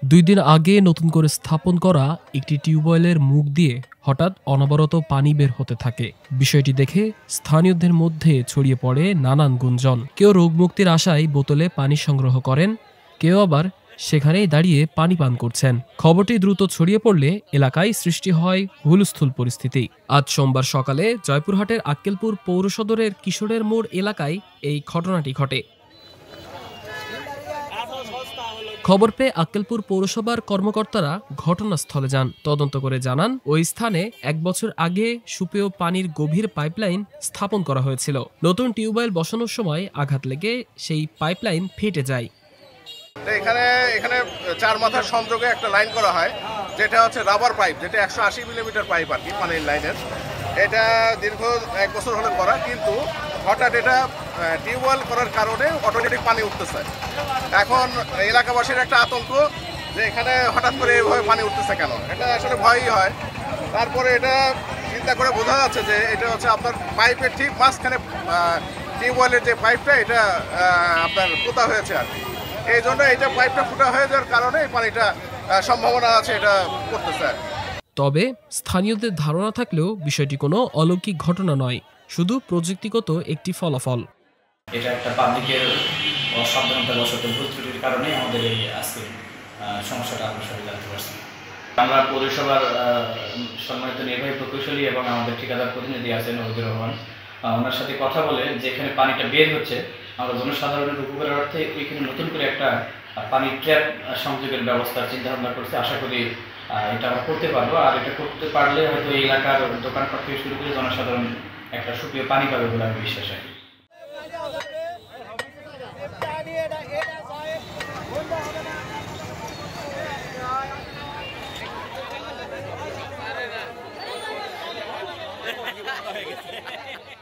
2 দিন আগে নতুন করে স্থাপন করা একটি টিউবওয়েলের মুখ দিয়ে হঠাৎ অনবরত পানি বের হতে থাকে। বিষয়টি দেখে স্থানীয়দের মধ্যে ছড়িয়ে পড়ে নানান গুঞ্জন। কেউ রোগমুক্তির আশায় বোতলে পানি সংগ্রহ করেন, কেউ আবার সেখানেই দাঁড়িয়ে পানি পান করছেন। খবরটি দ্রুত ছড়িয়ে পড়লে এলাকায় সৃষ্টি হয় হুলস্থুল পরিস্থিতি। আজ সোমবার সকালে জয়পুরহাটের আক্কেলপুর পৌর সদরের কিশোরের মোড় এলাকায় এই ঘটনাটি ঘটে। খবর পেয়ে আক্কেলপুর পৌরসভার কর্মকর্তারা ঘটনাস্থলে যান। তদন্ত করে জানান, ওই স্থানে 1 বছর আগে সুপেয় পানির গভীর পাইপলাইন স্থাপন করা হয়েছিল। নতুন টিউবওয়েল বসানোর সময় আঘাত লেগে সেই পাইপলাইন ফেটে যায়। এখানে 4 মাথার সংযোগে একটা লাইন করা হয়, যেটা হচ্ছে রাবার পাইপ, যেটা 180 মিলিমিটার পাইপ আর কি পানির লাইনের। এটা দীর্ঘ 1 বছর হলে করা, কিন্তু হঠাৎ এটা টিউবওয়েল করার কারণে অটোমেটিক পানি উঠতেছে। এখন এলাকাবাসীর একটা আতঙ্ক যে এখানে হঠাৎ করে এভাবে পানি উঠতেছে কেন, এটা আসলে ভয়ই হয়। তারপরে এটা চিন্তা করে বোঝা যাচ্ছে যে এটা হচ্ছে আপনার পাইপের ঠিক মাঝখানে টিউবওয়েলের যে পাইপটা, এটা আপনার পোতা হয়েছে আর কি। এই জন্য এটা পাইপটা ফুটা হয়ে যাওয়ার কারণে এই পানিটা সম্ভাবনা আছে এটা করতেছে। তবে স্থানীয়দের ধারণা থাকলেও বিষয়টি কোনো অলৌকিক ঘটনা নয়, শুধু প্রযুক্তিগত একটি ফলাফল। এটা একটা পাবলিকের অসাবধানতাবশত ভুল ত্রুটির কারণে আমাদের এই আজকে সমস্যাটা আমরা সবাই জানতে পারছি। আমরা পৌরসভার সম্মানিত নির্বাহী প্রকৌশলী এবং আমাদের ঠিকাদার প্রতিনিধি আছেন ওহিদুর রহমান, ওনার সাথে কথা বলে যেখানে পানিটা বের হচ্ছে, আমরা জনসাধারণের উপকারের অর্থে ওইখানে নতুন করে একটা পানির ট্র্যাপ সংযোগের ব্যবস্থার চিন্তাভাবনা করছি। আশা করি এটা আমরা করতে পারবো, আর এটা করতে পারলে হয়তো এই এলাকার দোকানপাট থেকে শুরু করে জনসাধারণ একটা সুপ্রিয় পানি পাবে বলে আমি বিশ্বাস রাখি। হয়ে গেছে।